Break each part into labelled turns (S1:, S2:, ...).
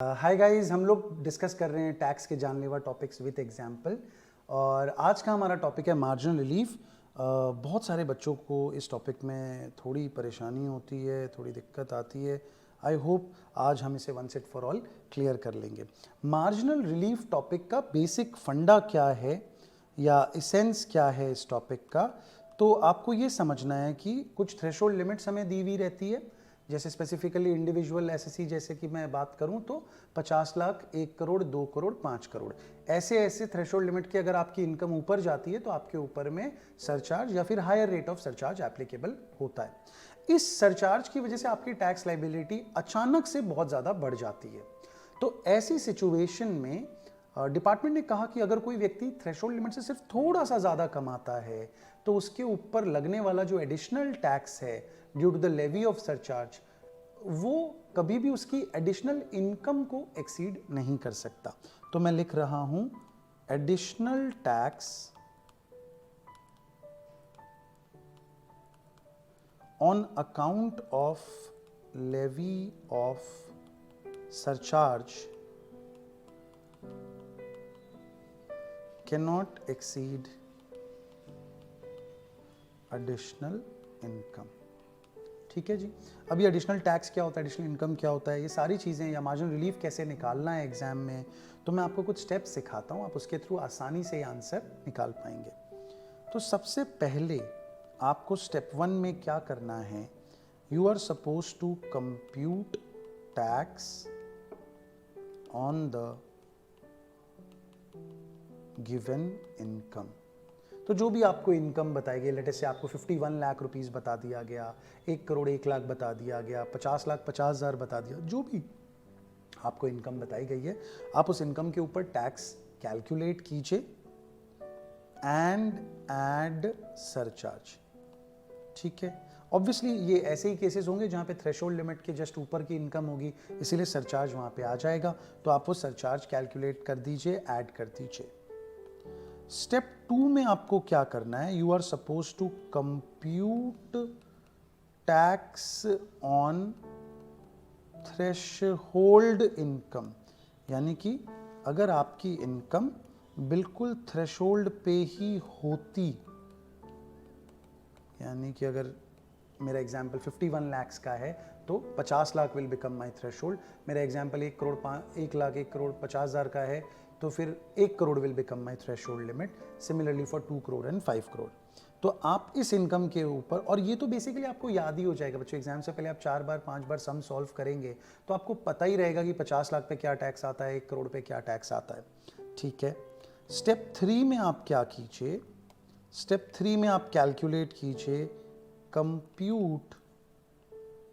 S1: Hi guys, हम लोग discuss कर रहे हैं टैक्स के जानलेवा टॉपिक्स विद एग्जांपल। और आज का हमारा टॉपिक है मार्जिनल रिलीफ। बहुत सारे बच्चों को इस टॉपिक में थोड़ी परेशानी होती है, थोड़ी दिक्कत आती है। आई होप आज हम इसे once and for all clear कर लेंगे। मार्जिनल रिलीफ टॉपिक का बेसिक फंडा क्या है या इसेंस क्या है इस टॉपिक का, तो आपको ये समझना है कि कुछ थ्रेशोल्ड लिमिट्स हमें दी हुई रहती है। जैसे स्पेसिफिकली इंडिविजुअल एसएससी जैसे कि मैं बात करूं तो 50 लाख, 1 करोड़, 2 करोड़, 5 करोड़, ऐसे ऐसे थ्रेशोल्ड लिमिट की अगर आपकी इनकम ऊपर जाती है तो आपके ऊपर में सरचार्ज या फिर higher rate of surcharge applicable होता है। इस सरचार्ज की वजह से आपकी टैक्स लायबिलिटी अचानक से बहुत ज़्यादा बढ़ जाती है। तो ऐसी सिचुएशन में डिपार्टमेंट ने कहा कि अगर कोई व्यक्ति थ्रेशोल्ड लिमिट से सिर्फ थोड़ा सा ज़्यादा कमाता है तो उसके ऊपर लगने वाला जो एडिशनल टैक्स है due to the levy of surcharge, वो कभी भी उसकी एडिशनल इनकम को एक्सीड नहीं कर सकता। तो मैं लिख रहा हूं additional tax on account of levy of surcharge cannot exceed additional income। ठीक है जी। अभी एडिशनल टैक्स क्या होता है, एडिशनल इनकम क्या होता है, ये सारी चीज़ें या मार्जिनल रिलीफ कैसे निकालना है एग्जाम में, तो मैं आपको कुछ स्टेप्स सिखाता हूँ, आप उसके थ्रू आसानी से आंसर निकाल पाएंगे। तो सबसे पहले आपको स्टेप 1 में क्या करना है, you are suppose to compute tax on the given income. तो जो भी आपको इनकम बताई गई, लेट से आपको 51 लाख रुपीस बता दिया गया, 1 करोड़ 1 लाख बता दिया गया, 50 लाख 50 हज़ार बता दिया, जो भी आपको इनकम बताई गई है, आप उस इनकम के ऊपर टैक्स कैलकुलेट कीजिए एंड ऐड सरचार्ज। ठीक है। ऑब्वियसली ये ऐसे ही केसेस होंगे जहां पे थ्रेशोल्ड लिमिट के जस्ट ऊपर की इनकम होगी, इसीलिए सरचार्ज वहां पे आ जाएगा। तो आप वो सरचार्ज कैलकुलेट कर दीजिए, ऐड कर दीजिए। स्टेप 2 में आपको क्या करना है, you are suppose to compute tax on threshold income. यानी कि अगर आपकी इनकम बिल्कुल थ्रेशोल्ड पे ही होती, यानी कि अगर मेरा एग्जाम्पल 51 लाख का है तो 50 lakh will become my threshold. मेरा एग्जाम्पल 1 करोड़ 1 लाख 1 करोड़ 50 हज़ार का है तो फिर 1 crore will become my threshold limit. Similarly for 2 crore and 5 crore. तो आप इस इनकम के ऊपर, और ये तो बेसिकली आपको याद ही हो जाएगा बच्चों, एग्जाम से पहले आप 4 बार 5 बार सम सॉल्व करेंगे तो आपको पता ही रहेगा कि 50 लाख पे क्या टैक्स आता है, 1 करोड़ पे क्या टैक्स आता है। ठीक है। स्टेप 3 में आप क्या कीजिए, स्टेप 3 में आप कैलकुलेट कीजिए कंप्यूट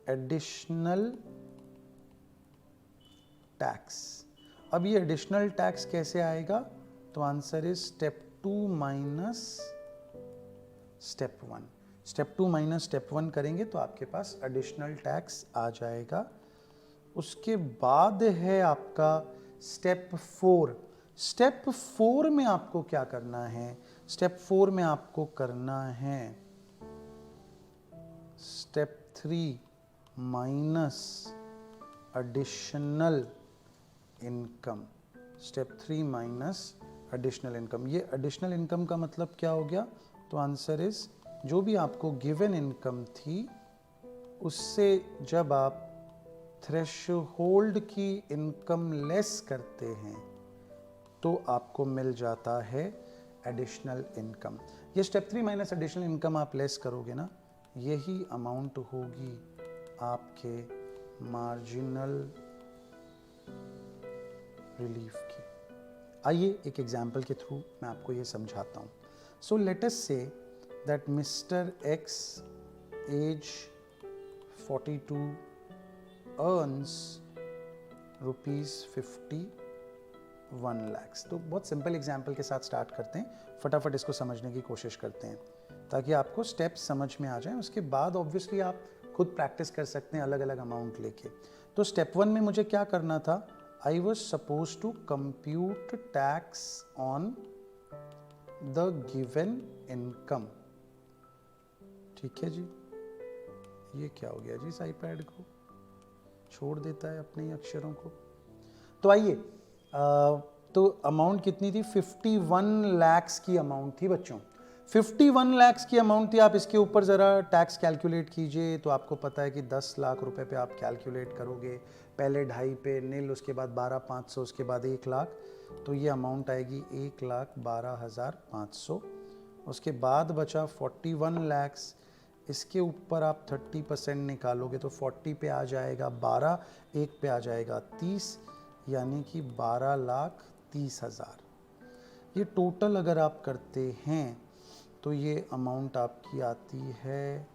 S1: एडिशनल टैक्स। अब ये एडिशनल टैक्स कैसे आएगा, तो answer is step 2 minus step 1। Step 2 minus step 1 करेंगे तो आपके पास एडिशनल टैक्स आ जाएगा। उसके बाद है आपका स्टेप 4। स्टेप 4 में आपको क्या करना है, स्टेप 4 में आपको करना है step 3 minus additional income. Step 3 minus additional income. ये एडिशनल इनकम का मतलब क्या हो गया, तो आंसर इज जो भी आपको गिवन इनकम थी उससे जब आप थ्रेशोल्ड की इनकम लेस करते हैं तो आपको मिल जाता है एडिशनल इनकम। ये स्टेप 3 माइनस एडिशनल इनकम आप लेस करोगे ना, यही अमाउंट होगी आपके मार्जिनल रिलीफ की। आइए एक एग्जाम्पल के थ्रू मैं आपको ये समझाता हूँ। सो let us say that mister x age 42 earns ₹51 lakhs। तो बहुत सिंपल एग्जाम्पल के साथ स्टार्ट करते हैं, फटाफट इसको समझने की कोशिश करते हैं ताकि आपको स्टेप्स समझ में आ जाएं। उसके बाद ऑब्वियसली आप खुद प्रैक्टिस कर सकते हैं अलग अलग अमाउंट लेके। तो स्टेप 1 में मुझे क्या करना था, I was suppose to compute tax on the given income. ठीक है जी। ये क्या हो गया जी, इस आईपैड को छोड़ देता है अपने ही अक्षरों को। तो आइए, तो अमाउंट कितनी थी? 51 लाख्स की अमाउंट थी बच्चों, 51 लाख्स की अमाउंट थी। आप इसके ऊपर ज़रा टैक्स कैलकुलेट कीजिए, तो आपको पता है कि 10 लाख रुपए पे आप कैलकुलेट करोगे, पहले 2.5 पे नील, उसके बाद 12,500, उसके बाद 1 लाख, तो ये अमाउंट आएगी 1,12,500। उसके बाद बचा 41 लैक्स, इसके ऊपर आप 30% निकालोगे तो 40 पे आ जाएगा 12, एक पे आ जाएगा 30, यानी कि 12,30,000। ये टोटल अगर आप करते हैं तो ये अमाउंट आपकी आती है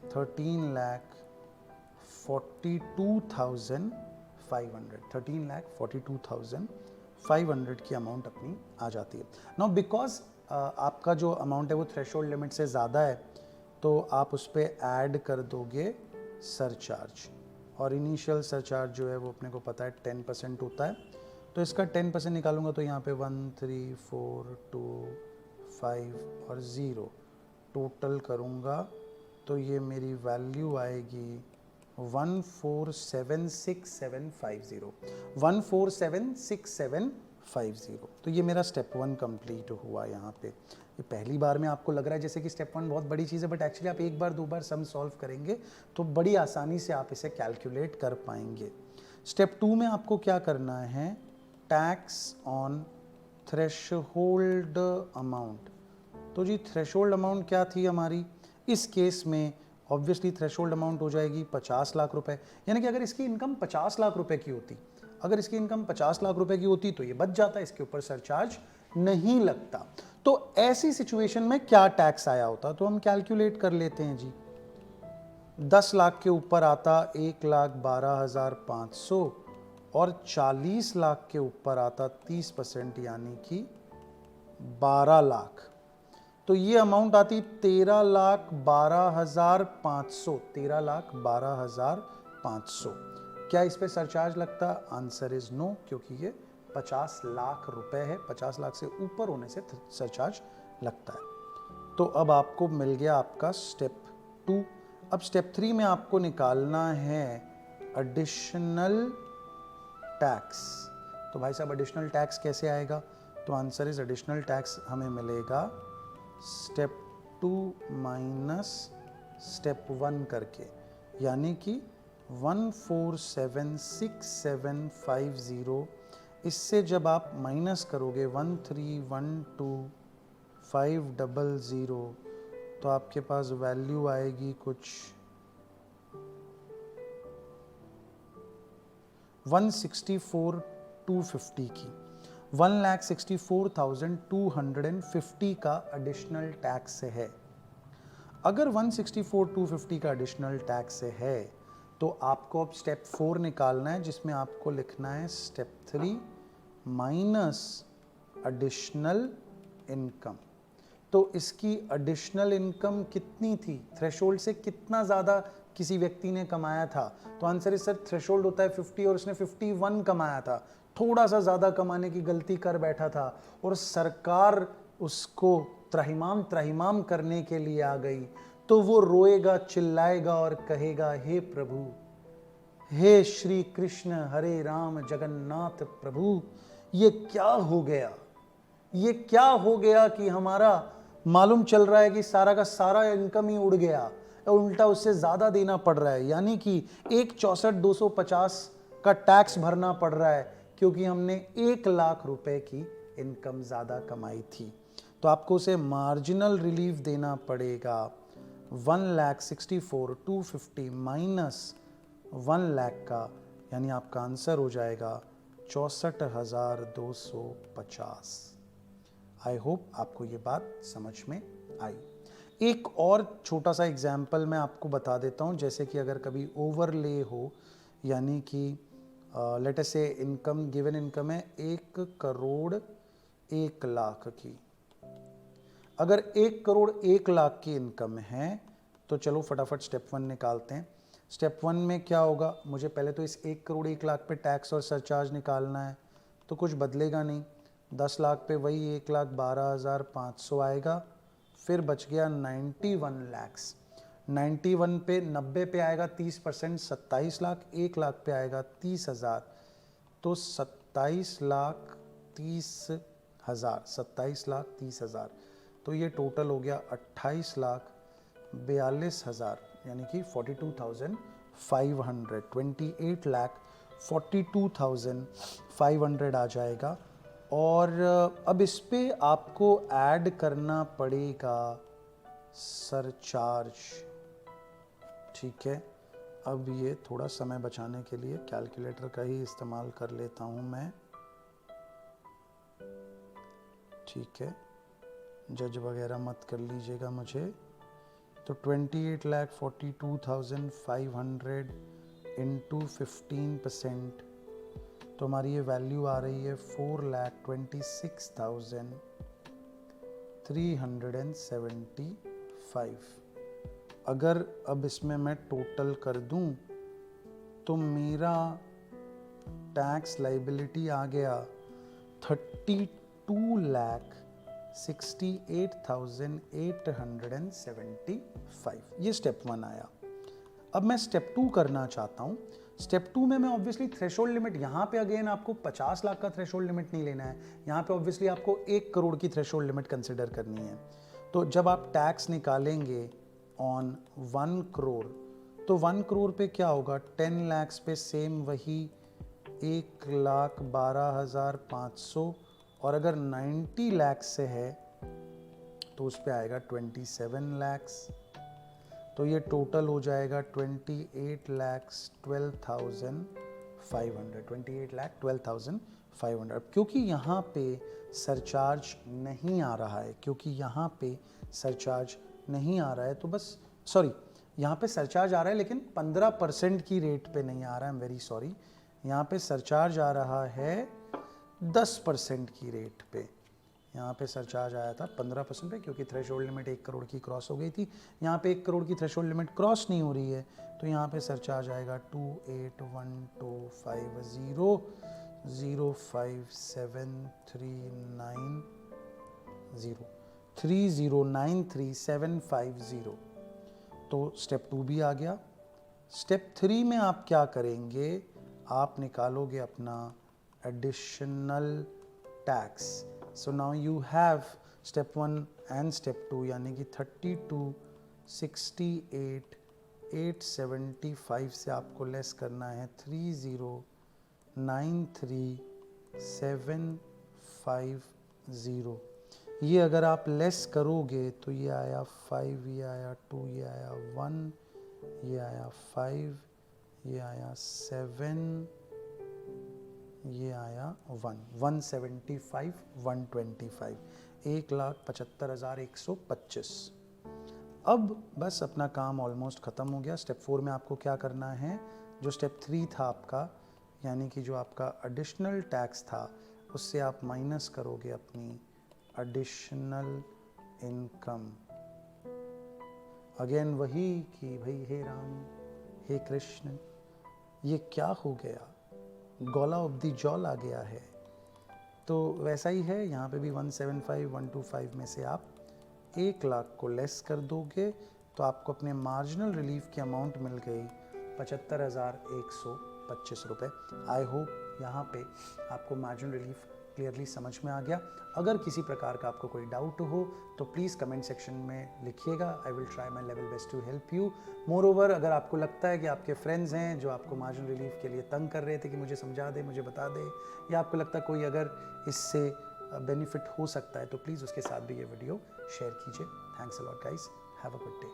S1: 13,42,500 की अमाउंट अपनी आ जाती है। नाउ बिकॉज आपका जो अमाउंट है वो थ्रेशोल्ड लिमिट से ज़्यादा है, तो आप उस पर ऐड कर दोगे सरचार्ज, और इनिशियल सरचार्ज जो है वो अपने को पता है 10% होता है, तो इसका 10% निकालूंगा तो यहाँ पे 1, 3, 4, 2, 5 और 0 टोटल करूँगा तो ये मेरी वैल्यू आएगी 1476,750, 1476,750। तो ये मेरा स्टेप 1 कंप्लीट हुआ। यहाँ पे ये पहली बार में आपको लग रहा है जैसे कि स्टेप 1 बहुत बड़ी चीज़ है, बट एक्चुअली आप एक बार दो बार सम सॉल्व करेंगे तो बड़ी आसानी से आप इसे कैलकुलेट कर पाएंगे। स्टेप 2 में आपको क्या करना है? Tax on threshold amount. तो जी थ्रेशोल्ड अमाउंट क्या थी हमारी? इस केस में ऑब्वियसली थ्रेशोल्ड अमाउंट हो जाएगी 50 लाख रुपए, यानी कि अगर इसकी इनकम 50 लाख रुपए की होती, अगर इसकी इनकम 50 लाख रुपए की होती तो ये बच जाता, इसके ऊपर सरचार्ज नहीं लगता। तो ऐसी सिचुएशन में क्या टैक्स आया होता? तो हम कैलकुलेट कर लेते हैं जी। 10 लाख के ऊपर आता 1,12,500 और 40 लाख के ऊपर आता 30%, यानी कि 12 लाख। तो ये अमाउंट आती 13,12,500, 13,12,500। क्या इस पे सरचार्ज लगता? आंसर इज नो, क्योंकि ये 50 लाख रुपए है, 50 लाख से ऊपर होने से सरचार्ज लगता है। तो अब आपको मिल गया आपका स्टेप 2। अब स्टेप 3 में आपको निकालना है एडिशनल टैक्स। तो भाई साहब एडिशनल टैक्स कैसे आएगा? तो आंसर इज एडिशनल टैक्स हमें मिलेगा स्टेप 2 माइनस स्टेप 1 करके, यानी कि 1476,750, इससे जब आप माइनस करोगे 13,12,500, तो आपके पास वैल्यू आएगी कुछ 164,250 की। 1,64,250 का एडिशनल टैक्स है। अगर 164,250 का एडिशनल टैक्स है तो आपको अब स्टेप 4 निकालना है, जिसमें आपको लिखना है स्टेप 3 माइनस एडिशनल इनकम। तो इसकी एडिशनल इनकम कितनी थी? थ्रेशोल्ड से कितना ज़्यादा किसी व्यक्ति ने कमाया था? तो आंसर इस सर थ्रेशोल्ड होता है 50 और उसने 51 कमाया था, थोड़ा सा ज़्यादा कमाने की गलती कर बैठा था और सरकार उसको त्रहिमाम त्रहिमाम करने के लिए आ गई, तो वो रोएगा, चिल्लाएगा और कहेगा, हे प्रभु, हे श्री कृष्ण हरे राम जगन्नाथ प्रभु, ये क्या हो गया? ये क्या हो गया कि हमारा मालूम चल रहा है कि सारा का सारा इनकम ही उड़ गया, उल्टा उससे ज़्यादा देना पड़ रहा है, यानी कि 1,64,250 का टैक्स भरना पड़ रहा है, क्योंकि हमने 1 लाख रुपए की इनकम ज़्यादा कमाई थी। तो आपको उसे मार्जिनल रिलीफ देना पड़ेगा 1,64,250 माइनस 1 लाख का, यानी आपका आंसर हो जाएगा 64,250। आई होप आपको ये बात समझ में आई। एक और छोटा सा एग्जाम्पल मैं आपको बता देता हूँ, जैसे कि अगर कभी ओवरले हो, यानी कि लेट अस से इनकम, गिवन इनकम है 1,01,00,000 की। अगर 1,01,00,000 की इनकम है तो चलो फटाफट स्टेप 1 निकालते हैं। स्टेप 1 में क्या होगा? मुझे पहले तो इस 1,01,00,000 पे टैक्स और सरचार्ज निकालना है, तो कुछ बदलेगा नहीं, 10 लाख पे वही 1,12,500 आएगा, फिर बच गया 91 लैक्स। 91 पे 90 पे आएगा 30%, 27 लाख, 1 लाख पे आएगा 30,000, तो 27,30,000 तो ये टोटल हो गया 28,42,000 यानी कि 42,500 28,42,500 आ जाएगा। और अब इस पे आपको ऐड करना पड़ेगा सरचार्ज। ठीक है, अब ये थोड़ा समय बचाने के लिए कैलकुलेटर का ही इस्तेमाल कर लेता हूँ मैं। ठीक है, जज वगैरह मत कर लीजिएगा मुझे। तो 28,42,500 इंटू 15%, तो हमारी ये वैल्यू आ रही है 4,26,375। अगर अब इसमें मैं टोटल कर दूं तो मेरा टैक्स लाइबिलिटी आ गया 32,68,875। ये स्टेप 1 आया। अब मैं स्टेप 2 करना चाहता हूँ। स्टेप 2 में मैं ऑब्वियसली थ्रेशोल्ड लिमिट, यहाँ पे अगेन आपको 50 लाख का थ्रेशोल्ड लिमिट नहीं लेना है, यहाँ पे ऑब्वियसली आपको 1 करोड़ की थ्रेशोल्ड लिमिट कंसिडर करनी है। तो जब आप टैक्स निकालेंगे ऑन 1 करोड़, तो 1 करोड़ पे क्या होगा, 10 लाख पे सेम वही 1,12,500, और अगर 90 लाख से है तो उस पे आएगा 27 लाख। तो ये टोटल हो जाएगा 28,12,500 28,12,500। क्योंकि यहाँ पे सरचार्ज नहीं आ रहा है, तो बस सॉरी, यहाँ पे सरचार्ज आ रहा है लेकिन 15% की रेट पे नहीं आ रहा है। आई एम वेरी सॉरी, यहाँ पे सरचार्ज आ रहा है 10% की रेट पे। यहाँ पे सरचार्ज आया था 15% पे, क्योंकि थ्रेशोल्ड लिमिट 1 करोड़ की क्रॉस हो गई थी। यहाँ पे 1 करोड़ की थ्रेशोल्ड लिमिट क्रॉस नहीं हो रही है, तो यहाँ पे सरचार्ज आएगा 28,125,0,30,9,0,30,93750। तो स्टेप 2 भी आ गया। स्टेप 3 में आप क्या करेंगे, आप निकालोगे अपना additional tax. So now you have step 1 and step 2, यानी कि 32,68,875 से आपको लेस करना है 30,93,750। ये अगर आप लेस करोगे तो ये आया 5, ये आया 2, ये आया 1, ये आया 5, ये आया 7, ये आया 1, 175, 125, 1,75,125। अब बस अपना काम ऑलमोस्ट ख़त्म हो गया। स्टेप 4 में आपको क्या करना है, जो स्टेप 3 था आपका, यानी कि जो आपका एडिशनल टैक्स था, उससे आप माइनस करोगे अपनी एडिशनल इनकम। अगेन वही कि भाई हे राम हे कृष्ण, ये क्या हो गया, गोला ऑफ द जॉल आ गया है। तो वैसा ही है, यहाँ पे भी 175, 125 में से आप 1 लाख को लेस कर दोगे तो आपको अपने मार्जिनल रिलीफ की अमाउंट मिल गई 75,125 रुपये। आई होप यहाँ पे आपको मार्जिनल रिलीफ क्लियरली समझ में आ गया। अगर किसी प्रकार का आपको कोई डाउट हो तो प्लीज़ कमेंट सेक्शन में लिखिएगा। I will try my level best to help you. Moreover, अगर आपको लगता है कि आपके फ्रेंड्स हैं जो आपको मार्जिनल रिलीफ के लिए तंग कर रहे थे कि मुझे समझा दे, मुझे बता दे, या आपको लगता है कोई अगर इससे बेनिफिट हो सकता है, तो प्लीज़ उसके साथ भी ये वीडियो शेयर कीजिए। Thanks a lot guys, have a good day.